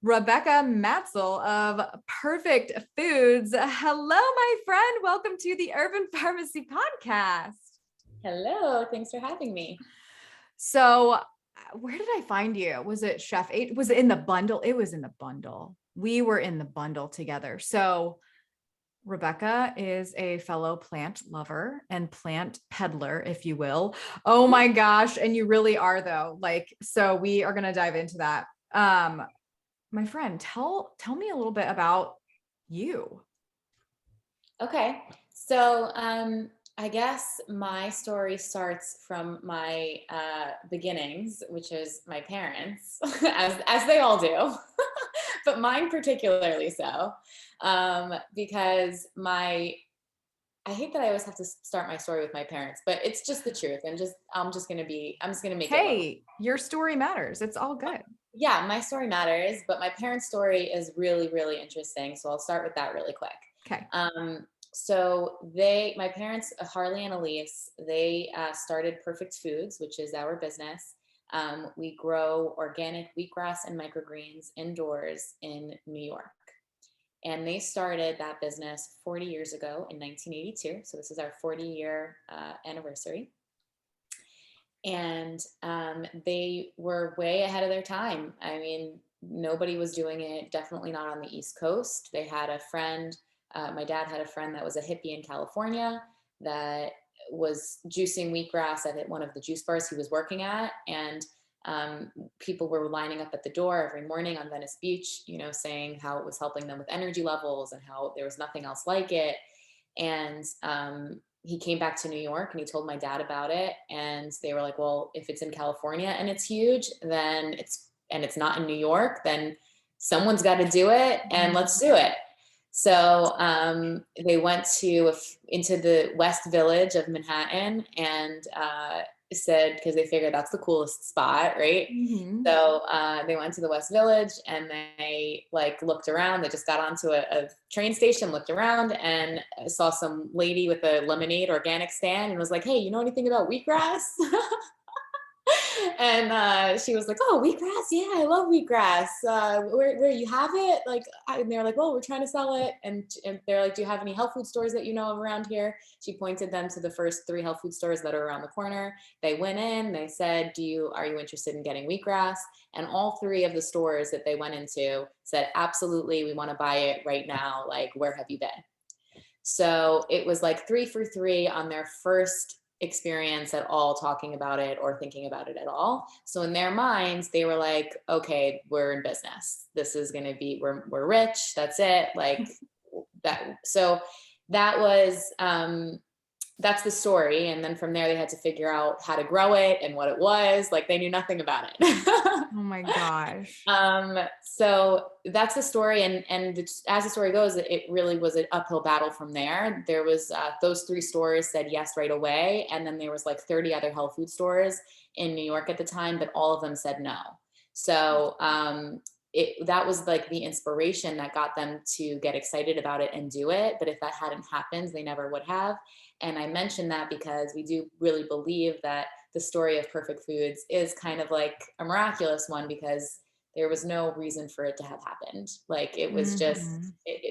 Rebecca Matzel of Perfect Foods. Hello, my friend. Welcome to the Urban Pharmacy Podcast. Hello, thanks for having me. So, where did I find you? Was it Chef 8? Was it in the bundle? It was in the bundle. We were in the bundle together. So, Rebecca is a fellow plant lover and plant peddler, if you will. Oh my gosh. And you really are, though. So we are going to dive into that. My friend, tell me a little bit about you. Okay, so I guess my story starts from my beginnings, which is my parents, as they all do, but mine particularly so, because I hate that I always have to start my story with my parents, but it's just the truth, and I'm just gonna make it look. Hey, your story matters. It's all good. Yeah, my story matters, but my parents' story is really, really interesting. So I'll start with that really quick. Okay. My parents, Harley and Elise, they started Perfect Foods, which is our business. We grow organic wheatgrass and microgreens indoors in New York. And they started that business 40 years ago in 1982. So this is our 40-year anniversary. And they were way ahead of their time. I mean, nobody was doing it, definitely not on the East Coast. They had a friend, my dad had a friend that was a hippie in California that was juicing wheatgrass at one of the juice bars he was working at. And people were lining up at the door every morning on Venice Beach, saying how it was helping them with energy levels and how there was nothing else like it. And he came back to New York and he told my dad about it. And they were like, well, if it's in California and it's huge, then it's not in New York, then someone's got to do it and let's do it. So they went into the West Village of Manhattan and said, because they figured that's the coolest spot, right? Mm-hmm. So they went to the West Village and they looked around. They just got onto a train station, looked around, and saw some lady with a lemonade organic stand and was like, hey, you know anything about wheatgrass? And she was like, oh, wheatgrass? Yeah, I love wheatgrass. Where you have it? And they're like, well, we're trying to sell it. And they're like, do you have any health food stores that you know of around here? She pointed them to the first 3 health food stores that are around the corner. They went in, they said, are you interested in getting wheatgrass? And all 3 of the stores that they went into said, absolutely, we want to buy it right now. Where have you been? So it was 3 for 3 on their first experience at all talking about it or thinking about it at all. So in their minds, they were like, okay, we're in business. This is going to be, we're rich. That's it. That. So that was, that's the story. And then from there, they had to figure out how to grow it and what it was. They knew nothing about it. Oh my gosh. So that's the story. And as the story goes, it really was an uphill battle from there. There was those 3 stores said yes right away. And then there was 30 other health food stores in New York at the time, but all of them said no. So that was the inspiration that got them to get excited about it and do it. But if that hadn't happened, they never would have. And I mentioned that because we do really believe that the story of Perfect Foods is kind of a miraculous one, because there was no reason for it to have happened. It was just,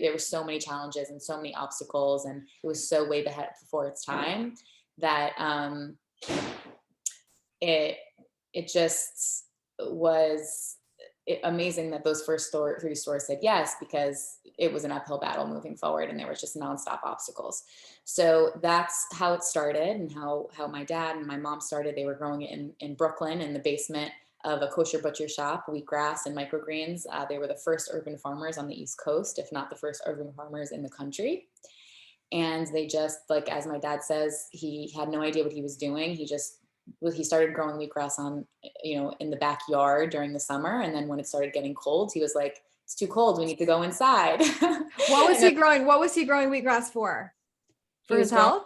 there were so many challenges and so many obstacles, and it was so way before its time that it just was amazing that those first 3 stores said yes, because it was an uphill battle moving forward and there was just nonstop obstacles. So that's how it started, and how my dad and my mom started. They were growing it in Brooklyn in the basement of a kosher butcher shop, wheatgrass and microgreens. They were the first urban farmers on the East Coast, if not the first urban farmers in the country. And they just, as my dad says, he had no idea what he was doing. He started growing wheatgrass in the backyard during the summer. And then when it started getting cold, he was like, it's too cold. We need to go inside. What was he growing? What was he growing wheatgrass for? For his health?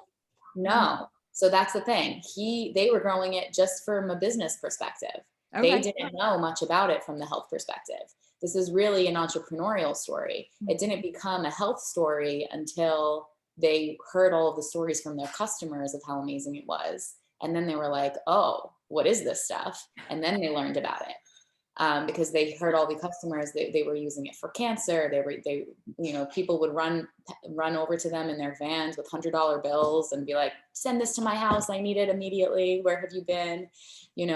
No. So that's the thing. They were growing it just from a business perspective. Okay. They didn't know much about it from the health perspective. This is really an entrepreneurial story. It didn't become a health story until they heard all of the stories from their customers of how amazing it was. And then they were like, oh, what is this stuff? And then they learned about it. because they heard all the customers, they were using it for cancer. People would run over to them in their vans with $100 bills and be like, send this to my house. I need it immediately. Where have you been?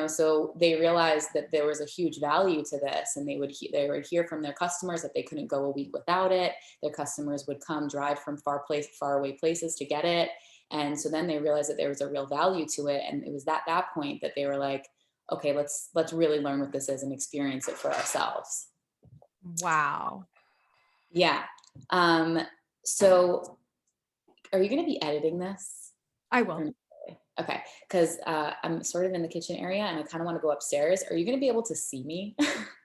So they realized that there was a huge value to this, and they would hear from their customers that they couldn't go a week without it. Their customers would come drive from far away places to get it. And so then they realized that there was a real value to it. And it was at that point that they were like, okay, let's really learn what this is and experience it for ourselves. Wow. Yeah. So are you going to be editing this? I will. Okay. Because I'm sort of in the kitchen area and I kind of want to go upstairs. Are you going to be able to see me?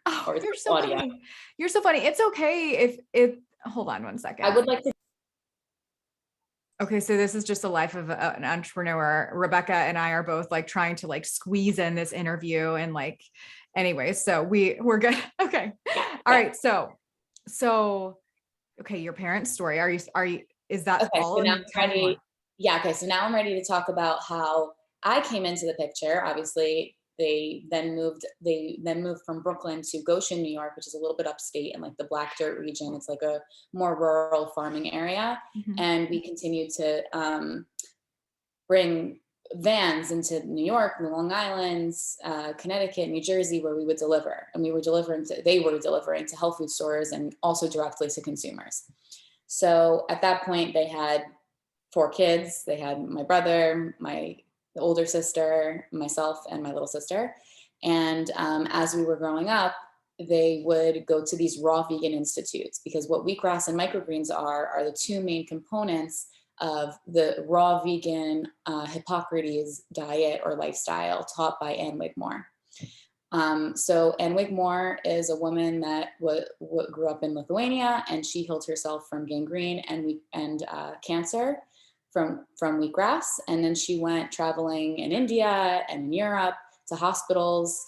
Oh, you're so funny. You're so funny. It's okay if hold on one second. I would like to. Okay, so this is just the life of an entrepreneur. Rebecca and I are both like trying to like squeeze in this interview, and like, anyway, so we're good. Okay. All right. So, okay. Your parents' story. Is that okay, all? so now I'm ready. Yeah. Okay. So now I'm ready to talk about how I came into the picture. Obviously, they then moved from Brooklyn to Goshen, New York, which is a little bit upstate in like the Black Dirt region. It's like a more rural farming area. Mm-hmm. And we continued to bring vans into New York, Long Island, Connecticut, New Jersey, where we would deliver. And they were delivering to health food stores and also directly to consumers. So at that point, they had 4 kids. They had my brother, the older sister, myself, and my little sister. And as we were growing up, they would go to these raw vegan institutes, because what wheatgrass and microgreens are the 2 main components of the raw vegan Hippocrates diet or lifestyle taught by Anne Wigmore. So Anne Wigmore is a woman that grew up in Lithuania, and she healed herself from gangrene and cancer from wheatgrass. And then she went traveling in India and in Europe to hospitals,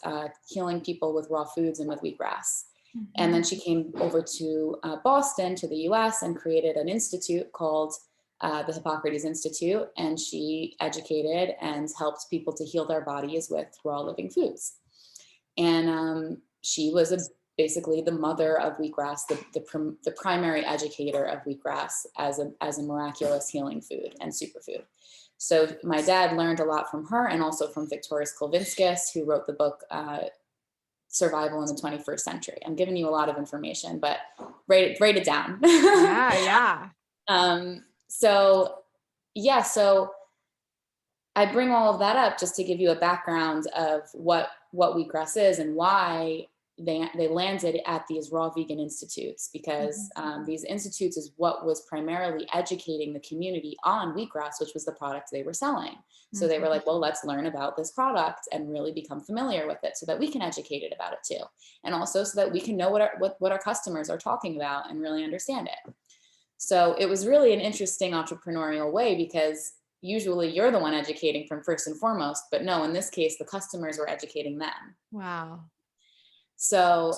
healing people with raw foods and with wheatgrass. Mm-hmm. And then she came over to Boston, to the US, and created an institute called the Hippocrates Institute. And she educated and helped people to heal their bodies with raw living foods. And she was basically the mother of wheatgrass, the primary educator of wheatgrass as a miraculous healing food and superfood. So my dad learned a lot from her, and also from Victorious Kulvinskis, who wrote the book Survival in the 21st Century. I'm giving you a lot of information, but write it down. Yeah. So I bring all of that up just to give you a background of what wheatgrass is and why they landed at these raw vegan institutes, because these institutes is what was primarily educating the community on wheatgrass, which was the product they were selling. So they were like, well, let's learn about this product and really become familiar with it so that we can educate it about it too. And also so that we can know what our customers are talking about and really understand it. So it was really an interesting entrepreneurial way, because usually you're the one educating from first and foremost, but no, in this case, the customers were educating them. Wow. So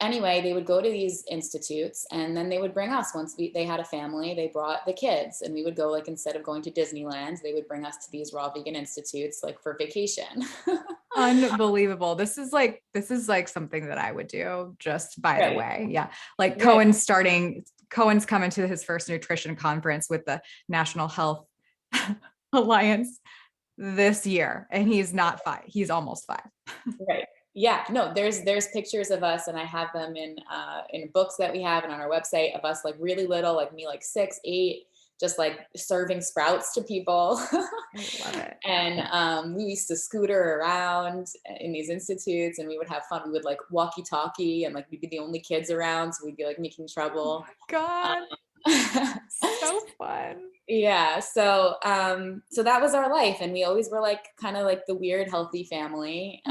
anyway, they would go to these institutes, and then they would bring us. Once they had a family, they brought the kids, and we would go, like, instead of going to Disneyland, they would bring us to these raw vegan institutes, like, for vacation. Unbelievable. This is like something that I would do, just by the way. Yeah. Like Right. Cohen's coming to his first nutrition conference with the National Health Alliance this year, and he's not 5. He's almost 5. Right. Yeah, no, there's pictures of us, and I have them in books that we have and on our website, of us like really little, like me, like 6, 8, just like serving sprouts to people. I love it. And we used to scooter around in these institutes, and we would have fun. We would like walkie-talkie, and like we'd be the only kids around, so we'd be like making trouble. Oh my God. So fun. Yeah. So that was our life. And we always were like kind of like the weird, healthy family.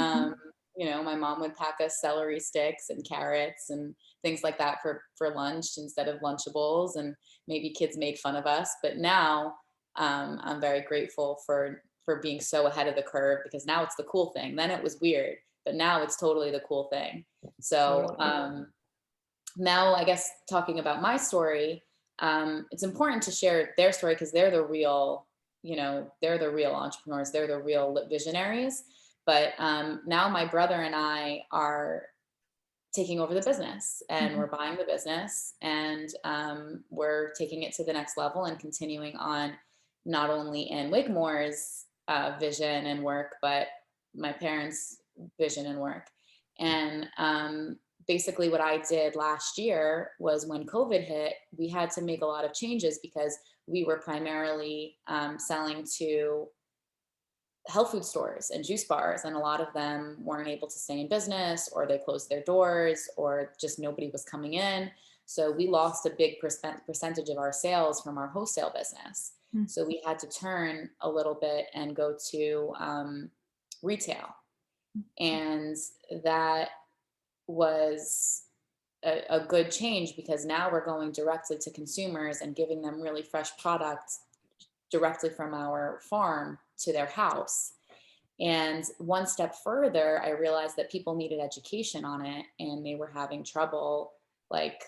My mom would pack us celery sticks and carrots and things like that for lunch instead of Lunchables, and maybe kids made fun of us. But now I'm very grateful for being so ahead of the curve, because now it's the cool thing. Then it was weird, but now it's totally the cool thing. So now, I guess, talking about my story, it's important to share their story, because they're the real entrepreneurs. They're the real visionaries. But now my brother and I are taking over the business, and Mhm. we're buying the business, and we're taking it to the next level and continuing on, not only in Wigmore's vision and work, but my parents' vision and work. And basically what I did last year was, when COVID hit, we had to make a lot of changes because we were primarily selling to health food stores and juice bars, and a lot of them weren't able to stay in business, or they closed their doors, or just nobody was coming in. So we lost a big percentage of our sales from our wholesale business. Mm. So we had to turn a little bit and go to retail, and that was a good change, because now we're going directly to consumers and giving them really fresh products directly from our farm to their house. And one step further, I realized that people needed education on it, and they were having trouble, like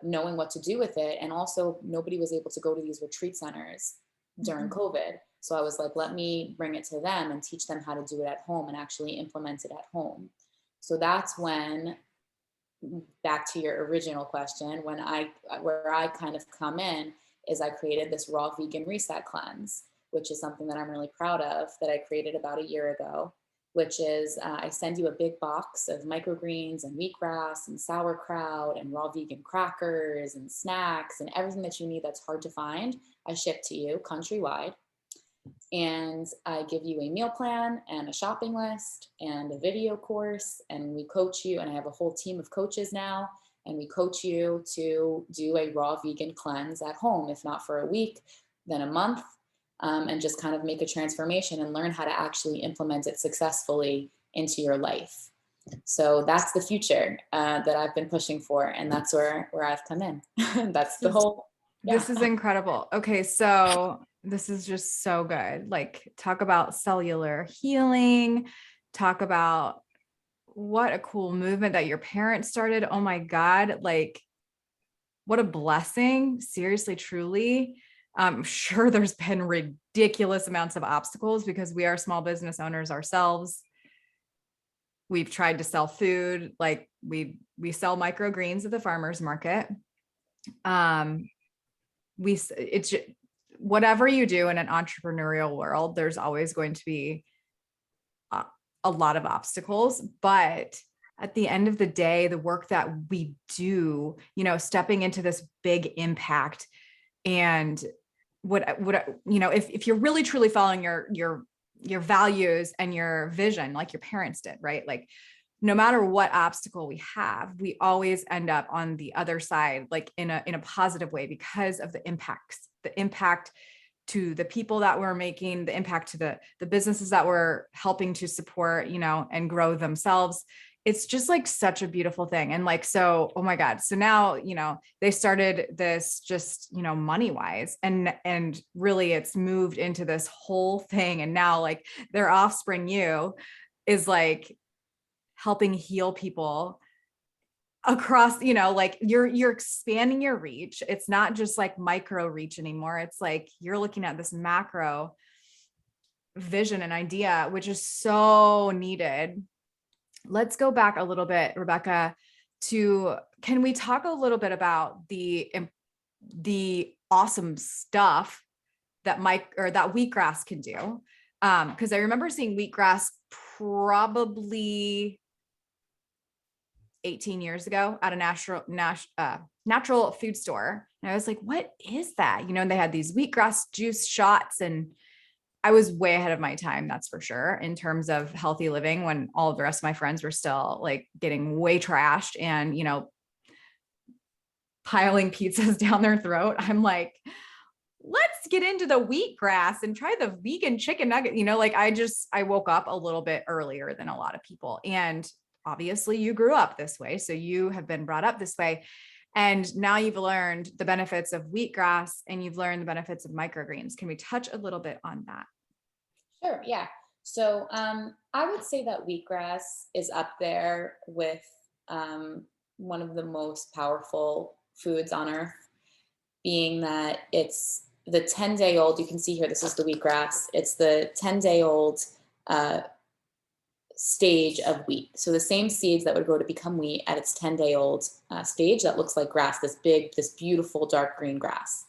knowing what to do with it. And also, nobody was able to go to these retreat centers during Mhm. COVID. So I was like, let me bring it to them and teach them how to do it at home and actually implement it at home. So that's when, back to your original question, when where I kind of come in, is I created this raw vegan reset cleanse, which is something that I'm really proud of, that I created about a year ago. Which is, I send you a big box of microgreens and wheatgrass and sauerkraut and raw vegan crackers and snacks and everything that you need that's hard to find. I ship to you countrywide, and I give you a meal plan and a shopping list and a video course, and we coach you. And I have a whole team of coaches now, and we coach you to do a raw vegan cleanse at home, if not for a week, then a month, and just kind of make a transformation and learn how to actually implement it successfully into your life. So that's the future that I've been pushing for, and that's where I've come in. That's the This is whole, yeah. this is incredible. Okay, so this is just so good. Like, talk about cellular healing, talk about what a cool movement that your parents started. Oh my God, like what a blessing. Seriously, truly. I'm sure there's been ridiculous amounts of obstacles because we are small business owners ourselves. We've tried to sell food, like we sell microgreens at the farmers market. Um, it's whatever you do in an entrepreneurial world, there's always going to be a, a lot of obstacles, but at the end of the day, the work that we do, stepping into this big impact, and if you're really truly following your values and your vision, like your parents did, right? Like, no matter what obstacle we have, we always end up on the other side, like in a positive way, because of the impact to the people that we're making, the impact to the businesses that we're helping to support, and grow themselves. It's just like such a beautiful thing. And like, so, oh my God. So now, they started this just, money wise, and really it's moved into this whole thing. And now like their offspring, you, is like helping heal people across, like you're expanding your reach. It's not just like micro reach anymore. It's like you're looking at this macro vision and idea, which is so needed. Let's go back a little bit, Rebecca, can we talk a little bit about the awesome stuff that that wheatgrass can do? Because I remember seeing wheatgrass probably 18 years ago at a natural food store. And I was like, what is that? And they had these wheatgrass juice shots, and I was way ahead of my time, that's for sure, in terms of healthy living, when all of the rest of my friends were still like getting way trashed and, piling pizzas down their throat. I'm like, let's get into the wheatgrass and try the vegan chicken nugget. Like I woke up a little bit earlier than a lot of people. And obviously you grew up this way, so you have been brought up this way. And now you've learned the benefits of wheatgrass, and you've learned the benefits of microgreens. Can we touch a little bit on that? Sure, yeah. So I would say that wheatgrass is up there with one of the most powerful foods on earth, being that it's the 10-day old. You can see here, this is the wheatgrass. It's the 10-day old stage of wheat. So the same seeds that would grow to become wheat at its 10-day-old stage that looks like grass, this beautiful dark green grass.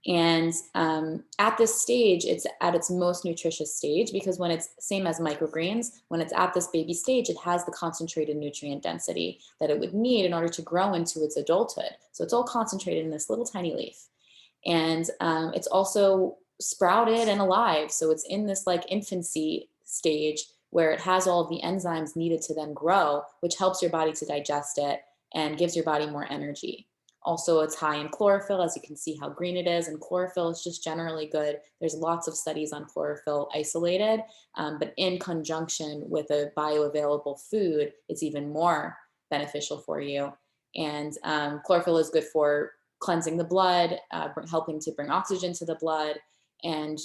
And at this stage, it's at its most nutritious stage, because when it's same as microgreens, when it's at this baby stage, it has the concentrated nutrient density that it would need in order to grow into its adulthood. So it's all concentrated in this little tiny leaf. And it's also sprouted and alive. So it's in this like infancy stage where it has all of the enzymes needed to then grow, which helps your body to digest it and gives your body more energy. Also, it's high in chlorophyll, as you can see how green it is, and chlorophyll is just generally good. There's lots of studies on chlorophyll isolated, but in conjunction with a bioavailable food, it's even more beneficial for you. And chlorophyll is good for cleansing the blood, helping to bring oxygen to the blood, and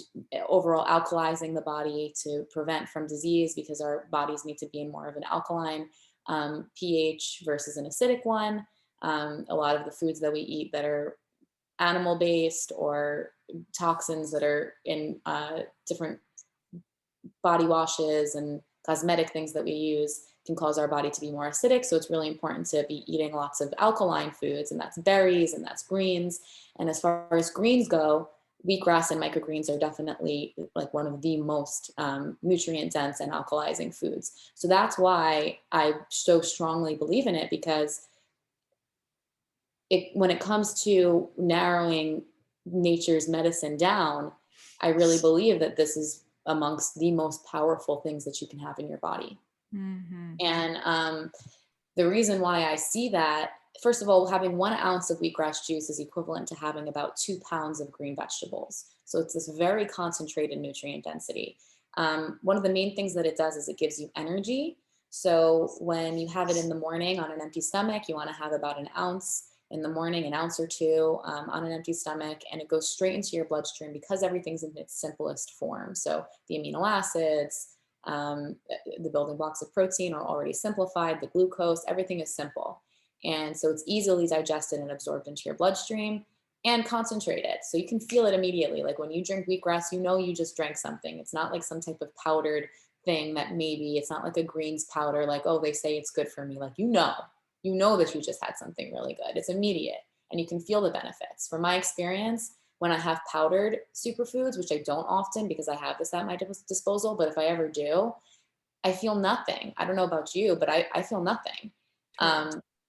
overall alkalizing the body to prevent from disease, because our bodies need to be in more of an alkaline pH versus an acidic one. A lot of the foods that we eat that are animal based, or toxins that are in different body washes and cosmetic things that we use, can cause our body to be more acidic. So it's really important to be eating lots of alkaline foods, and that's berries and that's greens. And as far as greens go, wheatgrass and microgreens are definitely like one of the most nutrient dense and alkalizing foods. So that's why I so strongly believe in it, because when it comes to narrowing nature's medicine down, I really believe that this is amongst the most powerful things that you can have in your body. Mm-hmm. And the reason why I see that, first of all, having 1 ounce of wheatgrass juice is equivalent to having about 2 pounds of green vegetables. So it's this very concentrated nutrient density. One of the main things that it does is it gives you energy. So when you have it in the morning on an empty stomach, you want to have about 1 ounce in the morning, 1 ounce or 2 on an empty stomach, and it goes straight into your bloodstream because everything's in its simplest form. So the amino acids, the building blocks of protein are already simplified, the glucose, everything is simple. And so it's easily digested and absorbed into your bloodstream and concentrated. So you can feel it immediately. Like when you drink wheatgrass, you know you just drank something. It's not like some type of powdered thing that maybe, it's not like a greens powder, like, oh, they say it's good for me. Like, you know that you just had something really good. It's immediate and you can feel the benefits. From my experience, when I have powdered superfoods, which I don't often because I have this at my disposal, but if I ever do, I feel nothing. I don't know about you, but I feel nothing.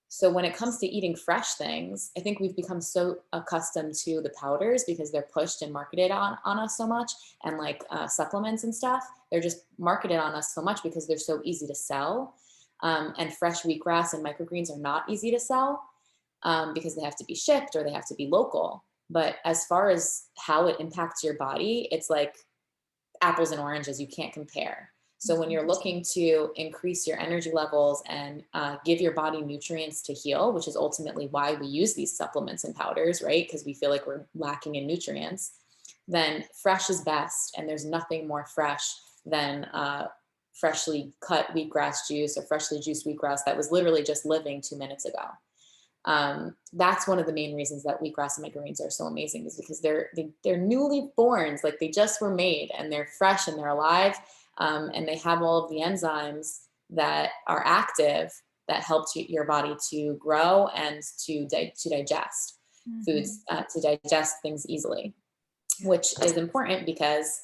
So when it comes to eating fresh things, I think we've become so accustomed to the powders because they're pushed and marketed on us so much, and like supplements and stuff, they're just marketed on us so much because they're so easy to sell. And fresh wheatgrass and microgreens are not easy to sell because they have to be shipped or they have to be local. But as far as how it impacts your body, it's like apples and oranges. You can't compare. So when you're looking to increase your energy levels and give your body nutrients to heal, which is ultimately why we use these supplements and powders, right? Because we feel like we're lacking in nutrients, then fresh is best. And there's nothing more fresh than freshly cut wheatgrass juice or freshly juiced wheatgrass that was literally just living 2 minutes ago. That's one of the main reasons that wheatgrass and microgreens are so amazing, is because they're newly born, like they just were made and they're fresh and they're alive. And they have all of the enzymes that are active that help your body to grow and to digest foods, to digest things easily, which is important because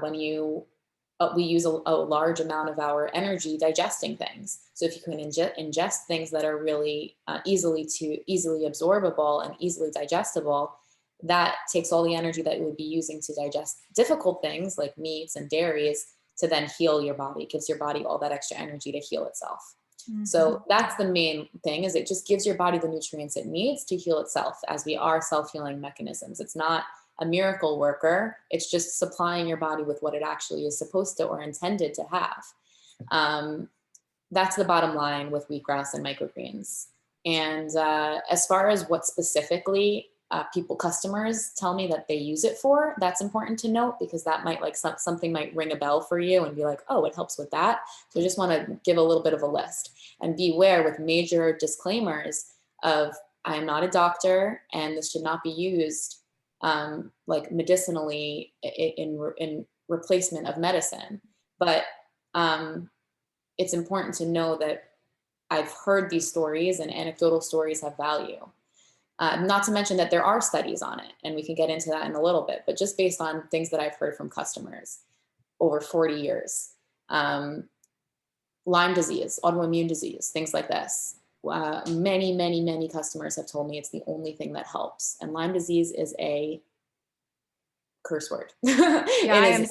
when we use a large amount of our energy digesting things. So if you can ingest things that are really easily absorbable and easily digestible, that takes all the energy that you would be using to digest difficult things like meats and dairies to then heal your body. It gives your body all that extra energy to heal itself. So that's the main thing, is it just gives your body the nutrients it needs to heal itself, as we are self-healing mechanisms. It's not a miracle worker. It's just supplying your body with what it actually is supposed to or intended to have. That's the bottom line with wheatgrass and microgreens. And as far as what specifically customers tell me that they use it for, that's important to note, because that might something might ring a bell for you and be like, oh, it helps with that. So I just want to give a little bit of a list and beware with major disclaimers of, I am not a doctor and this should not be used like medicinally in replacement of medicine. But it's important to know that I've heard these stories, and anecdotal stories have value. Not to mention that there are studies on it, and we can get into that in a little bit, but just based on things that I've heard from customers over 40 years. Lyme disease, autoimmune disease, things like this. Many customers have told me it's the only thing that helps. And Lyme disease is a curse word. Yeah,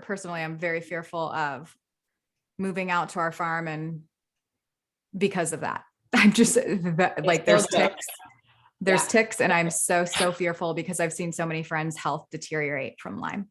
personally, I'm very fearful of moving out to our farm, and because of that, I'm just like, there's ticks. There's ticks, and I'm so fearful because I've seen so many friends' health deteriorate from Lyme.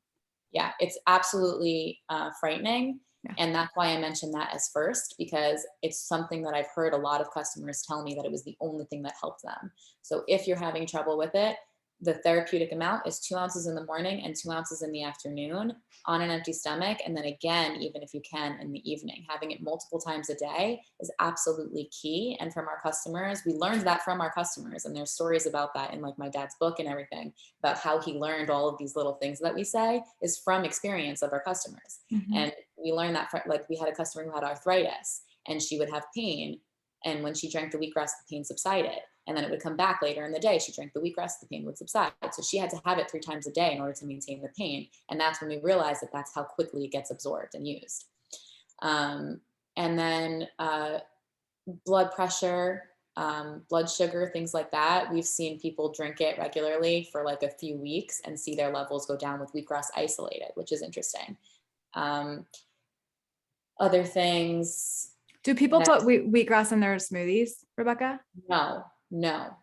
Yeah, it's absolutely frightening. Yeah. And that's why I mentioned that as first, because it's something that I've heard a lot of customers tell me that it was the only thing that helped them. So if you're having trouble with it, the therapeutic amount is 2 ounces in the morning and 2 ounces in the afternoon on an empty stomach. And then again, even if you can, in the evening. Having it multiple times a day is absolutely key. And from our customers, we learned that from our customers. And there's stories about that in like my dad's book and everything, about how he learned all of these little things that we say is from experience of our customers. Mm-hmm. And we learned that from, like, we had a customer who had arthritis, and she would have pain. And when she drank the wheatgrass, the pain subsided. And then it would come back later in the day. She drank the wheatgrass, the pain would subside. So she had to have it 3 times a day in order to maintain the pain. And that's when we realized that that's how quickly it gets absorbed and used. And then blood pressure, blood sugar, things like that. We've seen people drink it regularly for like a few weeks and see their levels go down with wheatgrass isolated, which is interesting. Other things. Do people put wheatgrass in their smoothies, Rebecca? No.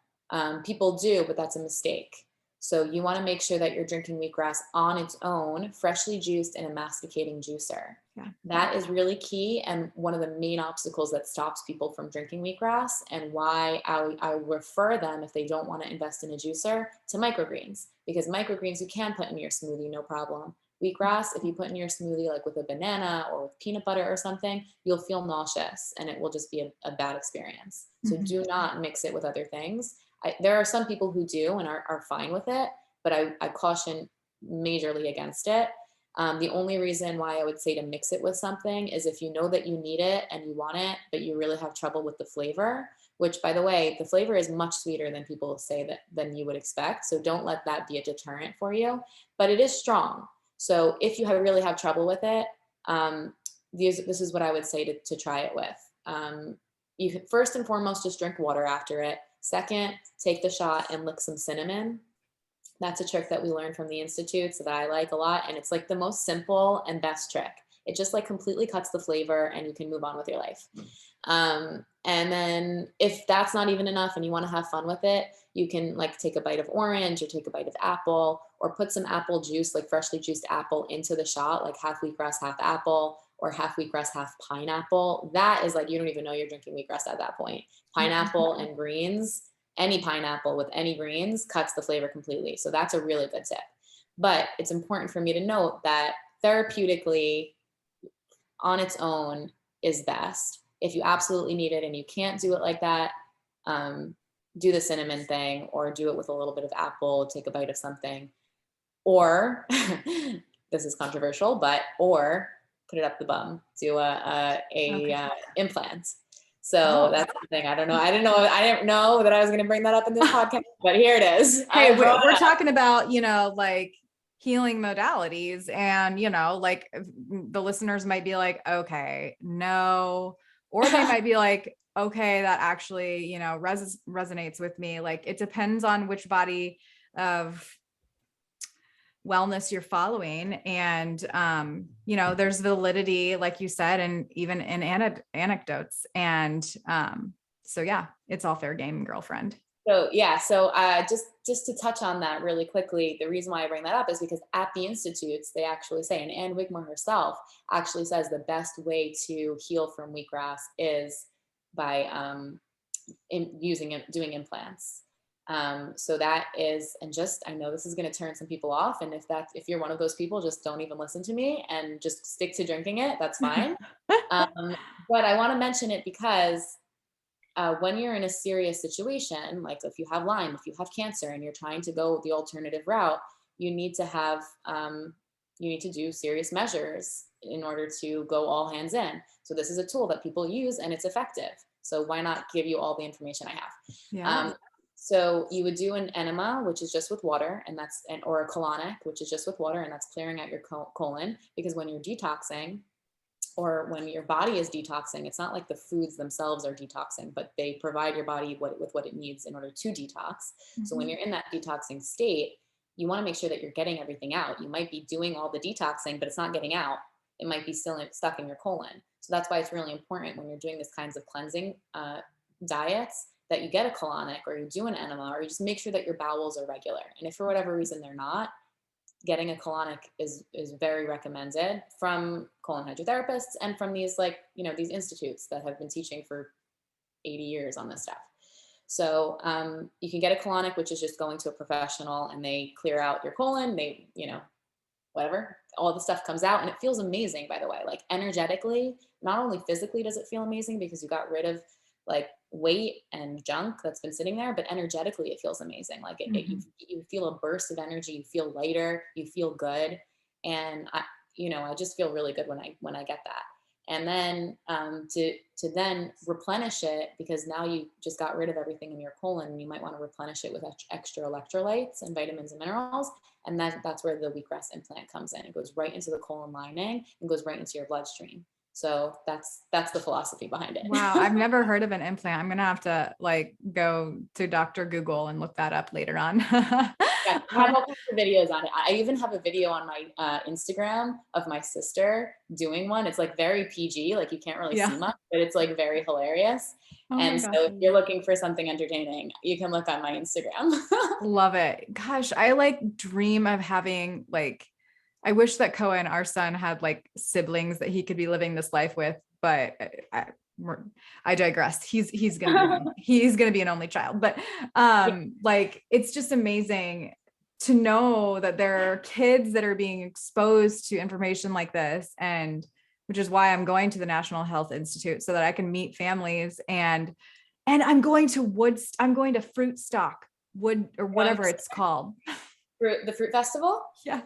People do, but that's a mistake. So you want to make sure that you're drinking wheatgrass on its own, freshly juiced in a masticating juicer. Yeah. That is really key, and one of the main obstacles that stops people from drinking wheatgrass, and why I refer them, if they don't want to invest in a juicer, to microgreens, because microgreens you can put in your smoothie, no problem. Wheatgrass, if you put in your smoothie like with a banana or with peanut butter or something, you'll feel nauseous, and it will just be a bad experience. So do not mix it with other things. There are some people who do and are fine with it, but I caution majorly against it. The only reason why I would say to mix it with something is if you know that you need it and you want it, but you really have trouble with the flavor, which, by the way, the flavor is much sweeter than people say than you would expect. So don't let that be a deterrent for you, but it is strong. So if you really have trouble with it, this is what I would say to try it with. You first and foremost, just drink water after it. Second, take the shot and lick some cinnamon. That's a trick that we learned from the Institute, so that I like a lot. And it's like the most simple and best trick. It just like completely cuts the flavor, and you can move on with your life. And then if that's not even enough and you want to have fun with it, you can like take a bite of orange or take a bite of apple, or put some apple juice, like freshly juiced apple, into the shot, like half wheatgrass, half apple, or half wheatgrass, half pineapple. That is like, you don't even know you're drinking wheatgrass at that point. Pineapple and greens, any pineapple with any greens cuts the flavor completely. So that's a really good tip. But it's important for me to note that therapeutically, on its own, is best. If you absolutely need it and you can't do it like that, do the cinnamon thing, or do it with a little bit of apple, take a bite of something, or this is controversial, or put it up the bum, do implant. So that's the thing. I don't know. I didn't know that I was going to bring that up in this podcast, but here it is. Hey, we're talking about, like healing modalities, and, like the listeners might be like, okay, no, or they might be like, okay, that actually, resonates with me. Like, it depends on which body of wellness you're following. And, there's validity, like you said, and even in anecdotes. And, so yeah, it's all fair game, girlfriend. So just to touch on that really quickly, the reason why I bring that up is because at the institutes, they actually say, and Ann Wigmore herself actually says, the best way to heal from wheatgrass is by doing implants. So that is, and just, I know this is going to turn some people off. And if you're one of those people, just don't even listen to me and just stick to drinking it. That's fine. But I want to mention it because when you're in a serious situation, like if you have Lyme, if you have cancer, and you're trying to go the alternative route, you need to do serious measures in order to go all hands in. So this is a tool that people use and it's effective. So why not give you all the information I have? Yeah. So you would do an enema, which is just with water, and or a colonic, which is just with water, and that's clearing out your colon. Because when you're detoxing, or when your body is detoxing, it's not like the foods themselves are detoxing, but they provide your body with what it needs in order to detox. So when you're in that detoxing state, you want to make sure that you're getting everything out. You might be doing all the detoxing, but it's not getting out. It might be still stuck in your colon. So that's why it's really important when you're doing this kinds of cleansing diets that you get a colonic, or you do an enema, or you just make sure that your bowels are regular. And if for whatever reason they're not, getting a colonic is very recommended from colon hydrotherapists and from these these institutes that have been teaching for 80 years on this stuff. So you can get a colonic, which is just going to a professional and they clear out your colon. They, whatever, all the stuff comes out and it feels amazing, by the way. Like energetically, not only physically does it feel amazing because you got rid of like weight and junk that's been sitting there, but energetically it feels amazing. Like you feel a burst of energy, you feel lighter, you feel good. And I just feel really good when I get that. And then to then replenish it, because now you just got rid of everything in your colon, and you might want to replenish it with extra electrolytes and vitamins and minerals. And that's where the wheatgrass implant comes in. It goes right into the colon lining and goes right into your bloodstream. So that's the philosophy behind it. Wow. I've never heard of an implant. I'm going to have to go to Dr. Google and look that up later on. Yeah, I have all kinds of videos on it. I even have a video on my Instagram of my sister doing one. It's like very PG, like you can't really see much, but it's like very hilarious. Oh and so if you're looking for something entertaining, you can look on my Instagram. Love it. Gosh, I dream of having I wish that Cohen, our son, had siblings that he could be living this life with, but I digress. He's gonna be an only child, but it's just amazing to know that there are kids that are being exposed to information like this, and which is why I'm going to the National Health Institute so that I can meet families and I'm going to Fruitstock Wood or whatever it's called. The fruit festival? Yes.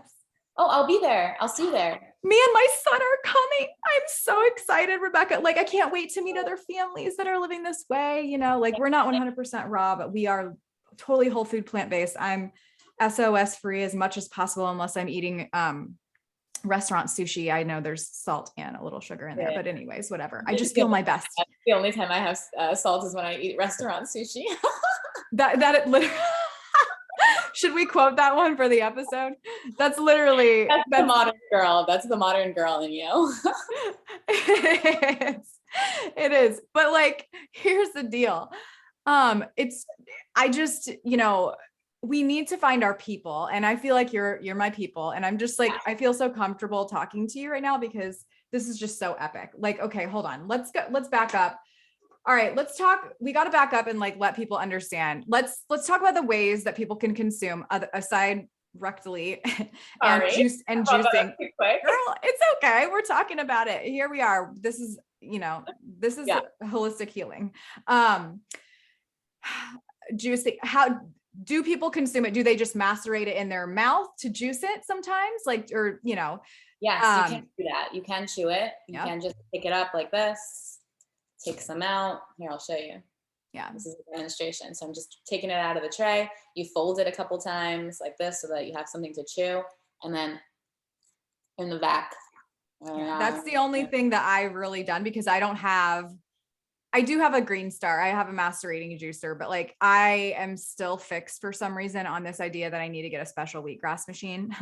Oh, I'll be there. I'll see you there. Me and my son are coming. I'm so excited, Rebecca. I can't wait to meet other families that are living this way. We're not 100% raw, but we are totally whole food, plant-based. I'm SOS free as much as possible, unless I'm eating restaurant sushi. I know there's salt and a little sugar in there, but anyways, whatever. I just feel my best. The only time I have salt is when I eat restaurant sushi. that it literally. Should we quote that one for the episode? That's literally the modern girl. That's the modern girl in you. It is. But here's the deal. We need to find our people. And I feel like you're my people. And I'm just I feel so comfortable talking to you right now because this is just so epic. Okay, hold on. Let's back up. All right, let's talk. We got to back up and let people understand. Let's talk about the ways that people can consume aside rectally and juicing. Girl, it's okay. We're talking about it. Here we are. This is holistic healing. Juicing. How do people consume it? Do they just macerate it in their mouth to juice it sometimes? Yes, you can do that. You can chew it. You can just pick it up like this. Take some out. Here, I'll show you. Yeah. This is a demonstration. So I'm just taking it out of the tray. You fold it a couple times like this so that you have something to chew. And then in the back. That's the only thing that I've really done because I do have a Green Star. I have a macerating juicer, but I am still fixed for some reason on this idea that I need to get a special wheatgrass machine.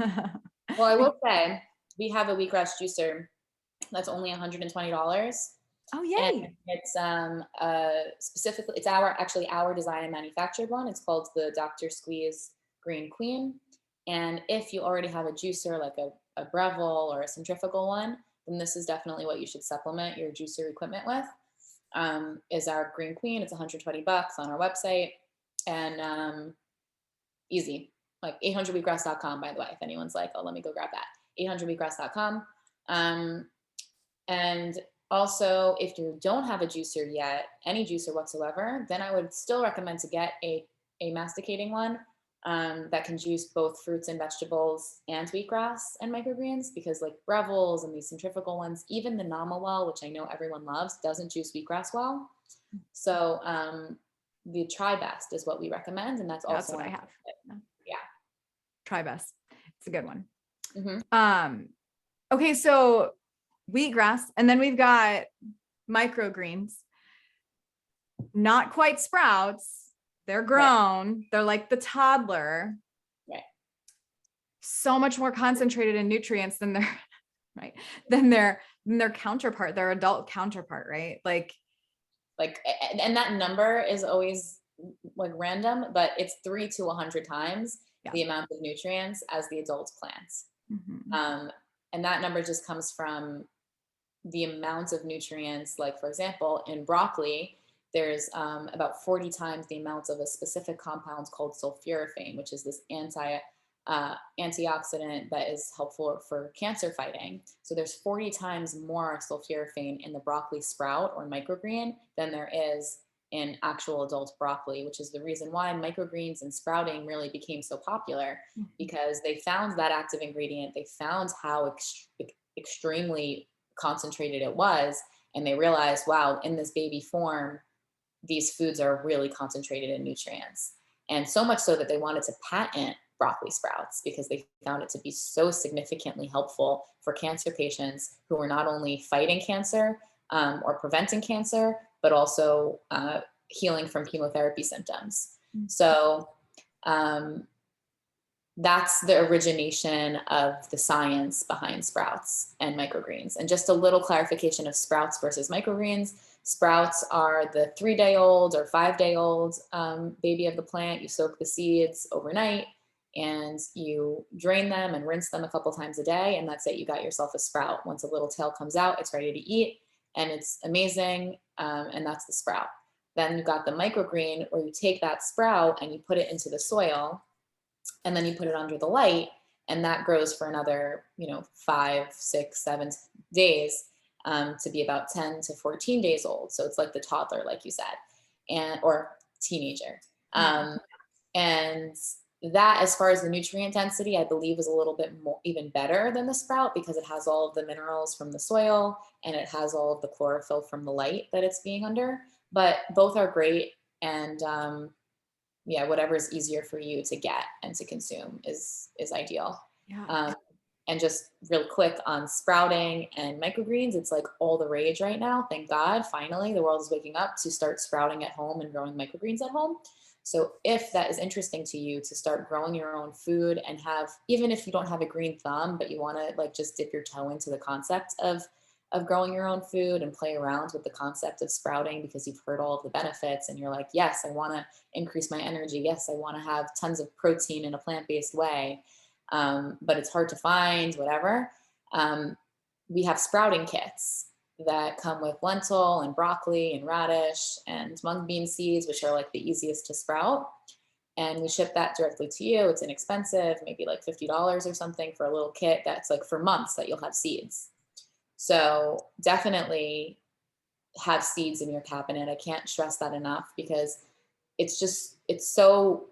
Well, I will say we have a wheatgrass juicer that's only $120. Oh, yay. And it's specifically, it's our design and manufactured one. It's called the Dr. Squeeze Green Queen. And if you already have a juicer, like a Breville or a centrifugal one, then this is definitely what you should supplement your juicer equipment with, is our Green Queen. It's $120 on our website, and easy, 800wheatgrass.com, by the way, if anyone's oh, let me go grab that, 800wheatgrass.com. And also, if you don't have a juicer yet, any juicer whatsoever, then I would still recommend to get a masticating one. that can juice both fruits and vegetables and wheatgrass and microgreens, because like Revels and these centrifugal ones, even the Nama well, which I know everyone loves, doesn't juice wheatgrass well. So the Try Best is what we recommend, and that's That's also what I have. yeah. Try Best. It's a good one. Mm-hmm. Okay, so wheatgrass, and then we've got microgreens. Not quite sprouts. They're grown. Right. They're like the toddler. Right. So much more concentrated in nutrients than their right than their counterpart, their adult counterpart, right? Like, and that number is always like random, but it's 3 to 100 times the amount of nutrients as the adult plants. Mm-hmm. And that number just comes from the amount of nutrients. Like, for example, in broccoli, there's about 40 times the amount of a specific compound called sulforaphane, which is this antioxidant that is helpful for cancer fighting. So there's 40 times more sulforaphane in the broccoli sprout or microgreen than there is in actual adult broccoli, which is the reason why microgreens and sprouting really became so popular, because they found that active ingredient. They found how extremely concentrated it was, and they realized, wow, in this baby form, these foods are really concentrated in nutrients. And so much so that they wanted to patent broccoli sprouts, because they found it to be so significantly helpful for cancer patients who were not only fighting cancer or preventing cancer, but also healing from chemotherapy symptoms. Mm-hmm. So that's the origination of the science behind sprouts and microgreens. And just a little clarification of sprouts versus microgreens. Sprouts are the 3-day-old or 5-day-old baby of the plant. You soak the seeds overnight and you drain them and rinse them a couple times a day. And that's it. You got yourself a sprout. Once a little tail comes out, it's ready to eat. And it's amazing. And that's the sprout. Then you got the microgreen, where you take that sprout and you put it into the soil, and then you put it under the light, and that grows for another, 5, 6, 7 days to be about 10 to 14 days old. So it's like the toddler, like you said, or teenager. And that, as far as the nutrient density, I believe is a little bit more, even better than the sprout, because it has all of the minerals from the soil and it has all of the chlorophyll from the light that it's being under. But both are great. And whatever is easier for you to get and to consume is ideal. Yeah. And just real quick on sprouting and microgreens, it's like all the rage right now. Thank God, finally, the world is waking up to start sprouting at home and growing microgreens at home. So if that is interesting to you, to start growing your own food and have, even if you don't have a green thumb, but you want to like just dip your toe into the concept of growing your own food and play around with the concept of sprouting, because you've heard all of the benefits and you're like, yes, I want to increase my energy. Yes, I want to have tons of protein in a plant-based way. But it's hard to find, whatever. We have sprouting kits that come with lentil and broccoli and radish and mung bean seeds, which are like the easiest to sprout. And we ship that directly to you. It's inexpensive, maybe like $50 or something for a little kit that's like for months that you'll have seeds. So definitely have seeds in your cabinet. I can't stress that enough, because it's so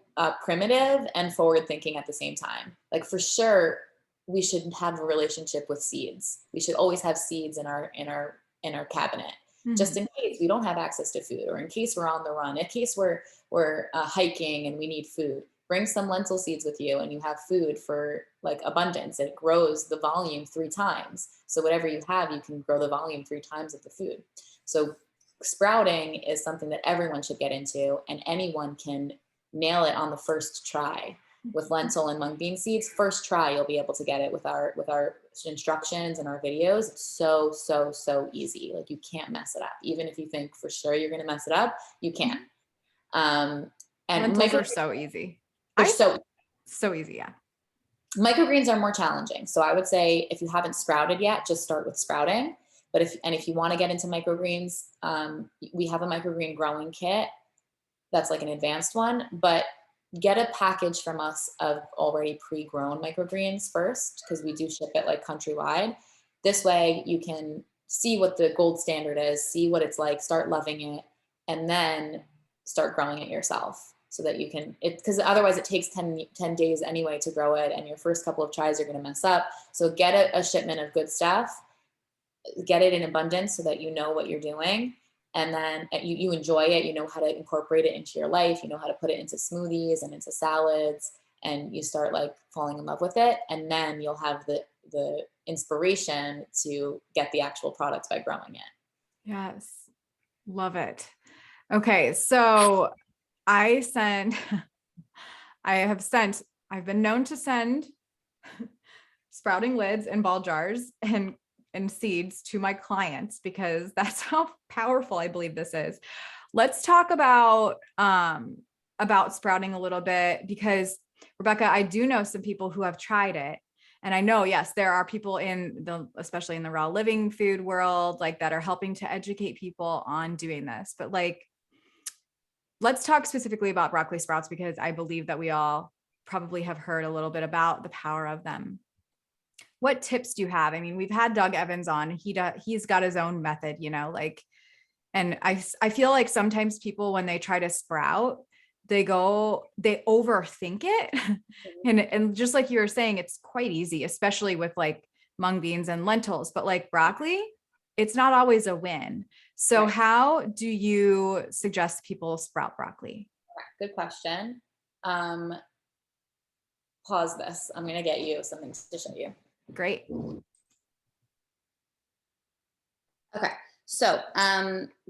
primitive and forward thinking at the same time. Like, for sure, we should have a relationship with seeds. We should always have seeds in our cabinet, mm-hmm. just in case we don't have access to food, or in case we're on the run, in case we're hiking and we need food. Bring some lentil seeds with you and you have food for like abundance. It grows the volume 3 times. So whatever you have, you can grow the volume 3 times of the food. So sprouting is something that everyone should get into, and anyone can nail it on the first try. With lentil and mung bean seeds, first try, you'll be able to get it with our instructions and our videos. It's so easy. Like, you can't mess it up. Even if you think for sure you're going to mess it up, you can't. And lentils are so easy. They're so easy. Yeah. Microgreens are more challenging. So I would say if you haven't sprouted yet, just start with sprouting. But if you want to get into microgreens, we have a microgreen growing kit that's like an advanced one, but get a package from us of already pre-grown microgreens first, because we do ship it like countrywide. This way you can see what the gold standard is, see what it's like, start loving it, and then start growing it yourself. so that you can, because otherwise it takes 10 days anyway to grow it, and your first couple of tries are going to mess up. So get a shipment of good stuff, get it in abundance so that you know what you're doing. And then you enjoy it, you know how to incorporate it into your life, you know how to put it into smoothies and into salads, and you start like falling in love with it. And then you'll have the inspiration to get the actual product by growing it. Yes. Love it. Okay. So I've been known to send sprouting lids and ball jars and seeds to my clients because that's how powerful I believe this is. Let's talk about sprouting a little bit, because Rebecca, I do know some people who have tried it. And I know, yes, there are people especially in the raw living food world, like that are helping to educate people on doing this. But like, let's talk specifically about broccoli sprouts, because I believe that we all probably have heard a little bit about the power of them. What tips do you have? I mean, we've had Doug Evans on. He's got his own method, like, and I feel like sometimes people, when they try to sprout, they overthink it. And just like you were saying, it's quite easy, especially with like mung beans and lentils, but like broccoli, it's not always a win. So Right. How do you suggest people sprout broccoli? Good question. Pause this. I'm going to get you something to show you. Great. Okay. So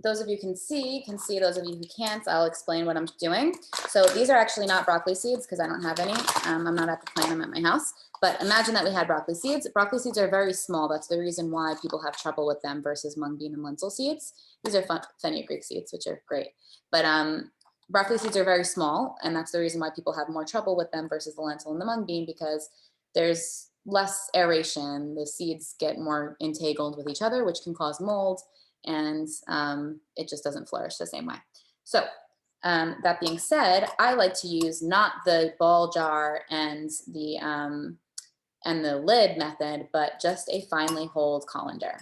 those of you can see, those of you who can't, I'll explain what I'm doing. So these are actually not broccoli seeds because I don't have any. I'm not at the plant, I'm at my house. But imagine that we had broccoli seeds. Broccoli seeds are very small. That's the reason why people have trouble with them versus mung bean and lentil seeds. These are fenugreek seeds, which are great. But broccoli seeds are very small, and that's the reason why people have more trouble with them versus the lentil and the mung bean, because there's less aeration. The seeds get more entangled with each other, which can cause mold, and it just doesn't flourish the same way. So that being said, I like to use not the ball jar and the lid method, but just a finely holed colander.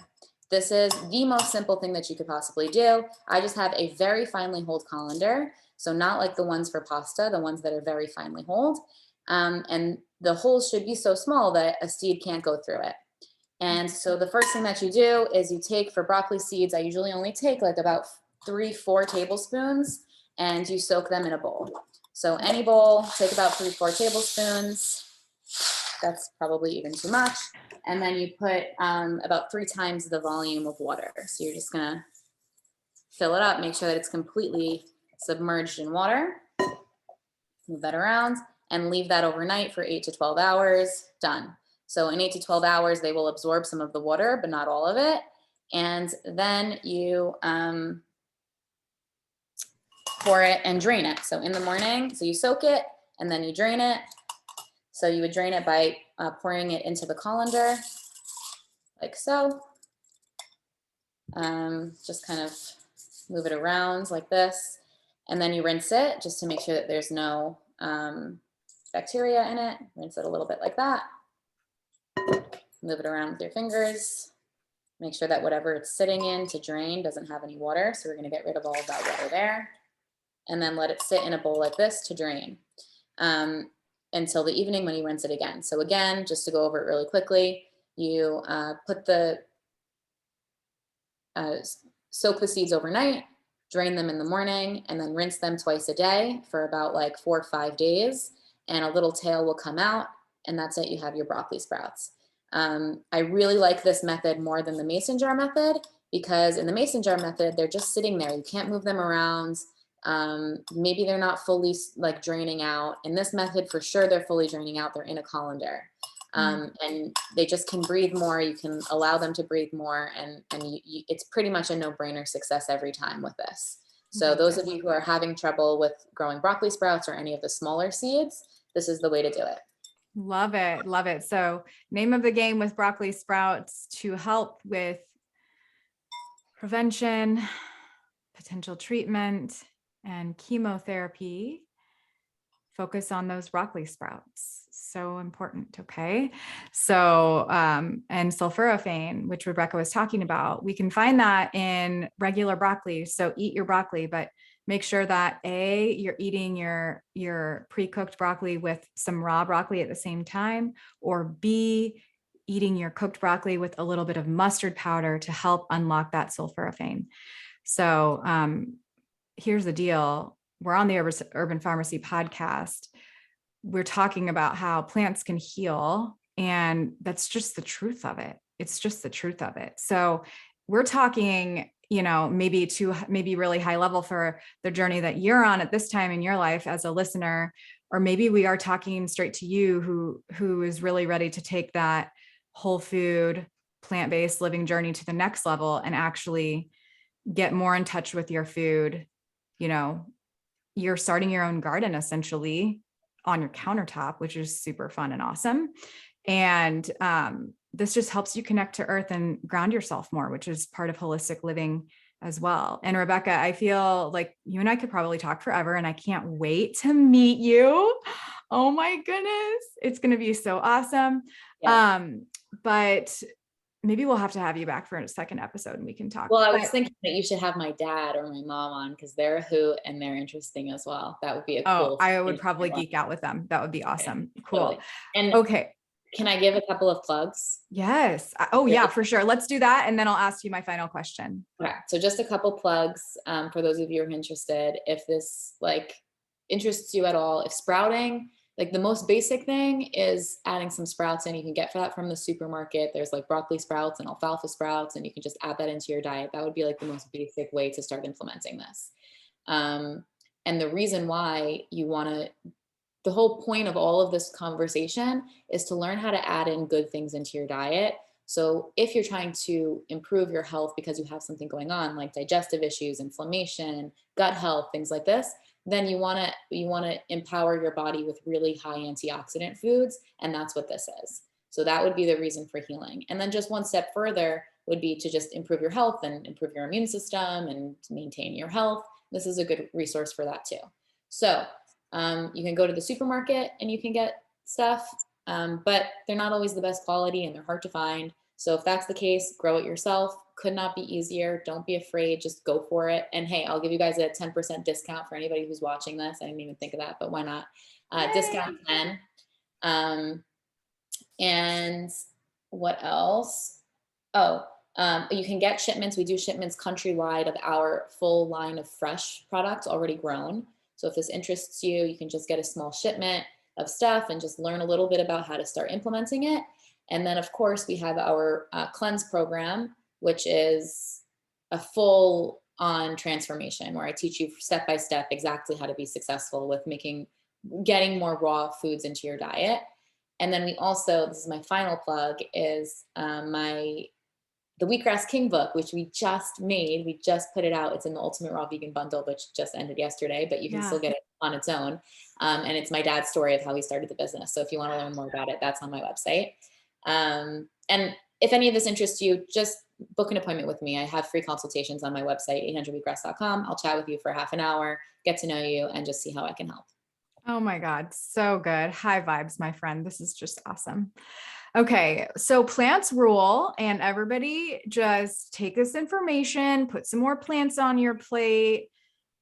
This is the most simple thing that you could possibly do. I just have a very finely holed colander. So not like the ones for pasta, the ones that are very finely holed. And the holes should be so small that a seed can't go through it. And so the first thing that you do is you take, for broccoli seeds, I usually only take like about 3-4 tablespoons, and you soak them in a bowl. So any bowl, take about 3-4 tablespoons. That's probably even too much. And then you put about 3 times the volume of water. So you're just gonna fill it up, make sure that it's completely submerged in water. Move that around and leave that overnight for 8 to 12 hours, done. So in 8 to 12 hours, they will absorb some of the water, but not all of it. And then you pour it and drain it. So in the morning, so you soak it and then you drain it. So you would drain it by pouring it into the colander, like so. Just kind of move it around like this. And then you rinse it just to make sure that there's no bacteria in it. Rinse it a little bit like that. Move it around with your fingers. Make sure that whatever it's sitting in to drain doesn't have any water. So we're going to get rid of all of that water there. And then let it sit in a bowl like this to drain until the evening when you rinse it again. So again, just to go over it really quickly, you soak the seeds overnight, drain them in the morning, and then rinse them twice a day for about like 4 or 5 days. And a little tail will come out, and that's it. You have your broccoli sprouts. I really like this method more than the mason jar method, because in the mason jar method, they're just sitting there. You can't move them around. Maybe they're not fully like draining out. In this method, for sure, they're fully draining out. They're in a colander. And they just can breathe more. You can allow them to breathe more, and it's pretty much a no-brainer success every time with this. So those of you who are having trouble with growing broccoli sprouts or any of the smaller seeds, this is the way to do it. Love it. Love it. So name of the game with broccoli sprouts to help with prevention, potential treatment, and chemotherapy focus on those broccoli sprouts. So important. Okay. So, and sulforaphane, which Rebecca was talking about, we can find that in regular broccoli. So eat your broccoli, but make sure that you're eating your pre-cooked broccoli with some raw broccoli at the same time, or B, eating your cooked broccoli with a little bit of mustard powder to help unlock that sulforaphane. So, here's the deal. We're on the Urban Pharmacy podcast. We're talking about how plants can heal, and that's just the truth of it. It's just the truth of it. So we're talking, maybe really high level for the journey that you're on at this time in your life as a listener, or maybe we are talking straight to you who is really ready to take that whole food, plant-based living journey to the next level and actually get more in touch with your food. You're starting your own garden essentially on your countertop, which is super fun and awesome. And this just helps you connect to earth and ground yourself more, which is part of holistic living as well. And Rebecca, I feel like you and I could probably talk forever, and I can't wait to meet you. Oh my goodness. It's going to be so awesome. Yeah. But maybe we'll have to have you back for a second episode and we can talk. Well, I was thinking that you should have my dad or my mom on, because they're a hoot and they're interesting as well. That would be a cool. I would probably geek out with them. That would be awesome. Cool. Totally. And okay. Can I give a couple of plugs? Yes. Oh yeah, for sure. Let's do that. And then I'll ask you my final question. Okay. So just a couple plugs for those of you who are interested. If this interests you at all, if sprouting, the most basic thing is adding some sprouts in. You can get that from the supermarket. There's broccoli sprouts and alfalfa sprouts, and you can just add that into your diet. That would be the most basic way to start implementing this. And the reason why the whole point of all of this conversation is to learn how to add in good things into your diet. So if you're trying to improve your health because you have something going on like digestive issues, inflammation, gut health, things like this, then you want to empower your body with really high antioxidant foods, and that's what this is. So that would be the reason for healing. And then just one step further would be to just improve your health and improve your immune system and maintain your health. This is a good resource for that too. So you can go to the supermarket and you can get stuff, but they're not always the best quality and they're hard to find. So if that's the case, grow it yourself. Could not be easier. Don't be afraid. Just go for it. And hey, I'll give you guys a 10% discount for anybody who's watching this. I didn't even think of that, but why not? Discount 10. And what else? You can get shipments. We do shipments countrywide of our full line of fresh products already grown. So if this interests you, you can just get a small shipment of stuff and just learn a little bit about how to start implementing it. And then of course we have our cleanse program, which is a full on transformation where I teach you step by step exactly how to be successful with getting more raw foods into your diet. And then we also, this is my final plug, is the Wheatgrass King book, which we just made. We just put it out. It's in the Ultimate Raw Vegan Bundle, which just ended yesterday, but you can still get it on its own. And it's my dad's story of how he started the business. So if you want to learn more about it, that's on my website. And if any of this interests you, just book an appointment with me. I have free consultations on my website, 800wheatgrass.com. I'll chat with you for half an hour, get to know you, and just see how I can help. Oh my God. So good. High vibes, my friend. This is just awesome. Okay. So plants rule, and everybody just take this information, put some more plants on your plate.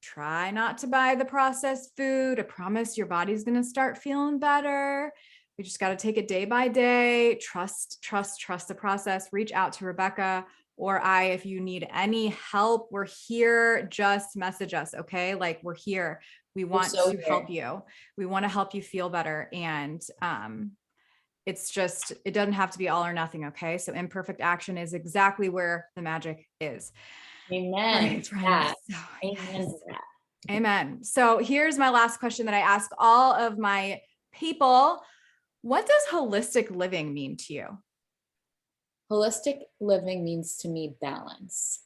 Try not to buy the processed food. I promise your body's going to start feeling better. We just got to take it day by day. Trust the process. Reach out to Rebecca or I, if you need any help. We're here. Just message us. Okay. We're here. We want to help you. We want to help you feel better. And, it doesn't have to be all or nothing. Okay. So imperfect action is exactly where the magic is. Amen. Right. Amen. So here's my last question that I ask all of my people. What does holistic living mean to you? Holistic living means to me balance.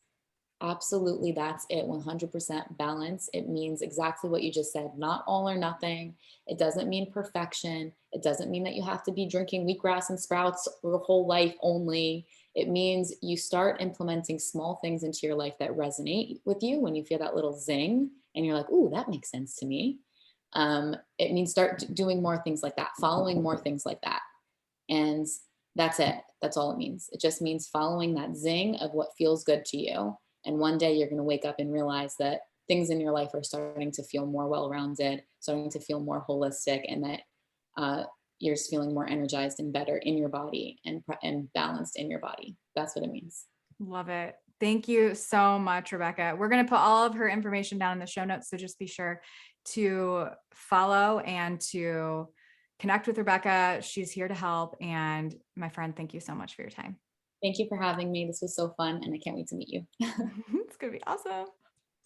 Absolutely, that's it. 100% balance. It means exactly what you just said, not all or nothing. It doesn't mean perfection. It doesn't mean that you have to be drinking wheatgrass and sprouts your whole life only. It means you start implementing small things into your life that resonate with you when you feel that little zing and you're like, ooh, that makes sense to me. It means start doing more things like that, following more things like that. And that's it. That's all it means. It just means following that zing of what feels good to you. And one day you're going to wake up and realize that things in your life are starting to feel more well-rounded, starting to feel more holistic, and that you're just feeling more energized and better in your body and balanced in your body. That's what it means. Love it. Thank you so much, Rebecca. We're going to put all of her information down in the show notes. So just be sure to follow and to connect with Rebecca. She's here to help. And my friend, thank you so much for your time. Thank you for having me. This was so fun, and I can't wait to meet you. It's going to be awesome.